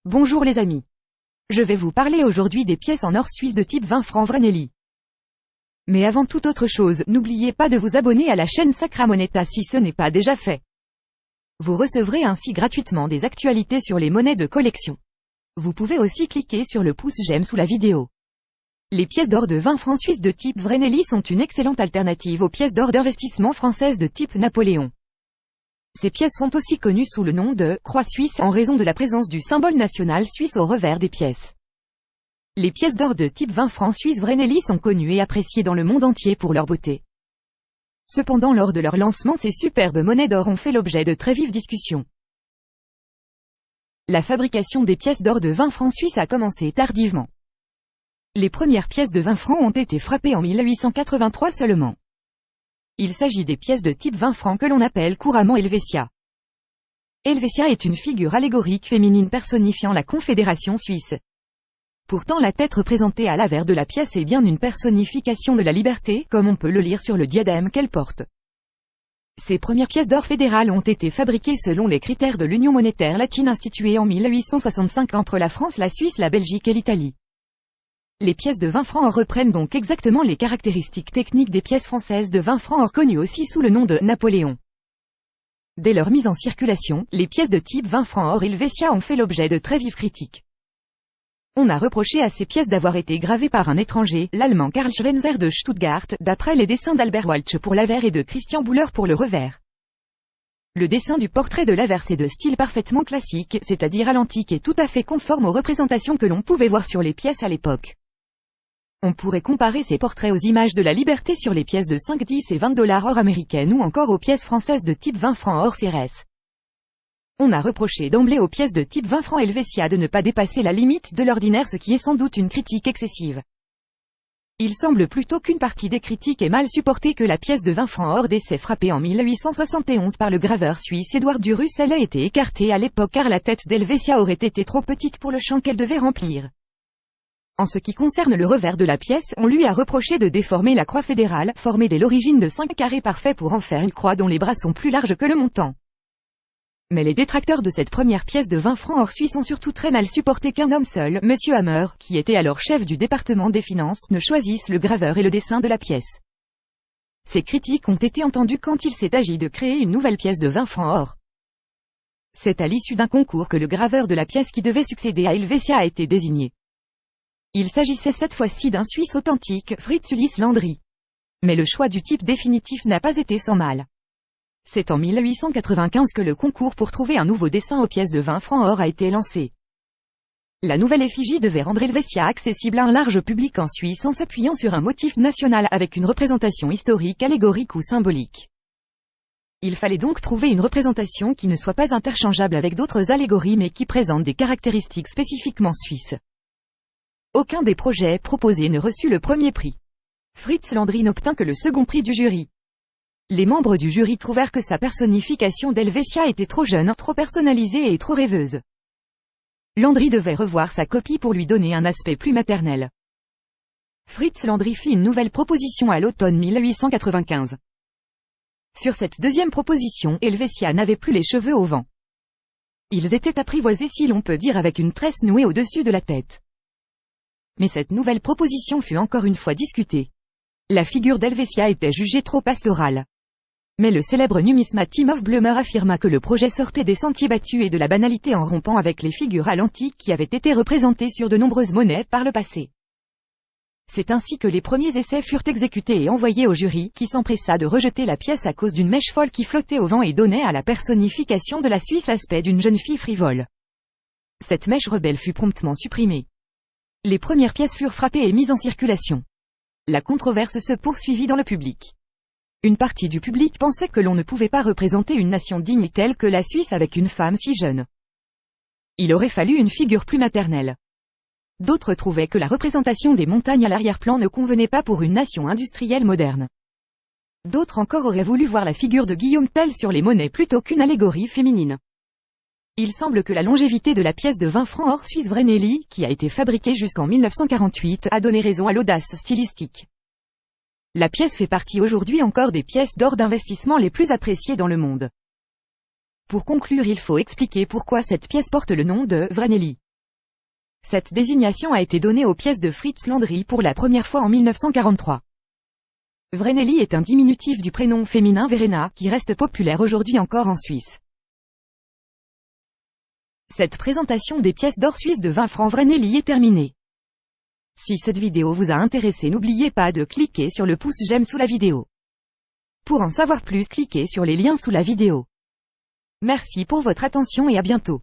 Bonjour les amis. Je vais vous parler aujourd'hui des pièces en or suisse de type 20 francs Vranelli. Mais avant toute autre chose, n'oubliez pas de vous abonner à la chaîne Sacra Moneta si ce n'est pas déjà fait. Vous recevrez ainsi gratuitement des actualités sur les monnaies de collection. Vous pouvez aussi cliquer sur le pouce j'aime sous la vidéo. Les pièces d'or de 20 francs suisses de type Vranelli sont une excellente alternative aux pièces d'or d'investissement françaises de type Napoléon. Ces pièces sont aussi connues sous le nom de « croix suisse » en raison de la présence du symbole national suisse au revers des pièces. Les pièces d'or de type 20 francs suisses Vranelli sont connues et appréciées dans le monde entier pour leur beauté. Cependant, lors de leur lancement, ces superbes monnaies d'or ont fait l'objet de très vives discussions. La fabrication des pièces d'or de 20 francs suisses a commencé tardivement. Les premières pièces de 20 francs ont été frappées en 1883 seulement. Il s'agit des pièces de type 20 francs que l'on appelle couramment Helvetia. Helvetia est une figure allégorique féminine personnifiant la Confédération suisse. Pourtant, la tête représentée à l'avers de la pièce est bien une personnification de la liberté, comme on peut le lire sur le diadème qu'elle porte. Ces premières pièces d'or fédérales ont été fabriquées selon les critères de l'Union monétaire latine instituée en 1865 entre la France, la Suisse, la Belgique et l'Italie. Les pièces de 20 francs or reprennent donc exactement les caractéristiques techniques des pièces françaises de 20 francs or connues aussi sous le nom de Napoléon. Dès leur mise en circulation, les pièces de type 20 francs or Helvetia ont fait l'objet de très vives critiques. On a reproché à ces pièces d'avoir été gravées par un étranger, l'allemand Karl Schwenzer de Stuttgart, d'après les dessins d'Albert Walch pour l'avers et de Christian Buhler pour le revers. Le dessin du portrait de l'avers est de style parfaitement classique, c'est-à-dire à l'antique et tout à fait conforme aux représentations que l'on pouvait voir sur les pièces à l'époque. On pourrait comparer ces portraits aux images de la liberté sur les pièces de 5, 10 et 20 $ or américaines ou encore aux pièces françaises de type 20 francs or CRS. On a reproché d'emblée aux pièces de type 20 francs Helvetia de ne pas dépasser la limite de l'ordinaire, ce qui est sans doute une critique excessive. Il semble plutôt qu'une partie des critiques ait mal supporté que la pièce de 20 francs or d'essai frappée en 1871 par le graveur suisse Édouard du Russel ait été écartée à l'époque car la tête d'Helvetia aurait été trop petite pour le champ qu'elle devait remplir. En ce qui concerne le revers de la pièce, on lui a reproché de déformer la croix fédérale, formée dès l'origine de 5 carrés parfaits pour en faire une croix dont les bras sont plus larges que le montant. Mais les détracteurs de cette première pièce de 20 francs or suisse ont surtout très mal supporté qu'un homme seul, M. Hammer, qui était alors chef du département des finances, ne choisisse le graveur et le dessin de la pièce. Ces critiques ont été entendues quand il s'est agi de créer une nouvelle pièce de 20 francs or. C'est à l'issue d'un concours que le graveur de la pièce qui devait succéder à Helvetia a été désigné. Il s'agissait cette fois-ci d'un Suisse authentique, Fritz Ulysse Landry. Mais le choix du type définitif n'a pas été sans mal. C'est en 1895 que le concours pour trouver un nouveau dessin aux pièces de 20 francs or a été lancé. La nouvelle effigie devait rendre Helvetia accessible à un large public en Suisse en s'appuyant sur un motif national avec une représentation historique, allégorique ou symbolique. Il fallait donc trouver une représentation qui ne soit pas interchangeable avec d'autres allégories mais qui présente des caractéristiques spécifiquement suisses. Aucun des projets proposés ne reçut le premier prix. Fritz Landry n'obtint que le second prix du jury. Les membres du jury trouvèrent que sa personnification d'Helvetia était trop jeune, trop personnalisée et trop rêveuse. Landry devait revoir sa copie pour lui donner un aspect plus maternel. Fritz Landry fit une nouvelle proposition à l'automne 1895. Sur cette deuxième proposition, Helvetia n'avait plus les cheveux au vent. Ils étaient apprivoisés, si l'on peut dire, avec une tresse nouée au-dessus de la tête. Mais cette nouvelle proposition fut encore une fois discutée. La figure d'Helvetia était jugée trop pastorale. Mais le célèbre numismate Timoffe Blömer affirma que le projet sortait des sentiers battus et de la banalité en rompant avec les figures à l'antique qui avaient été représentées sur de nombreuses monnaies par le passé. C'est ainsi que les premiers essais furent exécutés et envoyés au jury, qui s'empressa de rejeter la pièce à cause d'une mèche folle qui flottait au vent et donnait à la personnification de la Suisse l'aspect d'une jeune fille frivole. Cette mèche rebelle fut promptement supprimée. Les premières pièces furent frappées et mises en circulation. La controverse se poursuivit dans le public. Une partie du public pensait que l'on ne pouvait pas représenter une nation digne telle que la Suisse avec une femme si jeune. Il aurait fallu une figure plus maternelle. D'autres trouvaient que la représentation des montagnes à l'arrière-plan ne convenait pas pour une nation industrielle moderne. D'autres encore auraient voulu voir la figure de Guillaume Tell sur les monnaies plutôt qu'une allégorie féminine. Il semble que la longévité de la pièce de 20 francs or suisse Vranelli, qui a été fabriquée jusqu'en 1948, a donné raison à l'audace stylistique. La pièce fait partie aujourd'hui encore des pièces d'or d'investissement les plus appréciées dans le monde. Pour conclure, il faut expliquer pourquoi cette pièce porte le nom de Vranelli. Cette désignation a été donnée aux pièces de Fritz Landry pour la première fois en 1943. Vreneli est un diminutif du prénom féminin Verena, qui reste populaire aujourd'hui encore en Suisse. Cette présentation des pièces d'or suisses de 20 francs Vreneli est terminée. Si cette vidéo vous a intéressé, n'oubliez pas de cliquer sur le pouce j'aime sous la vidéo. Pour en savoir plus, cliquez sur les liens sous la vidéo. Merci pour votre attention et à bientôt.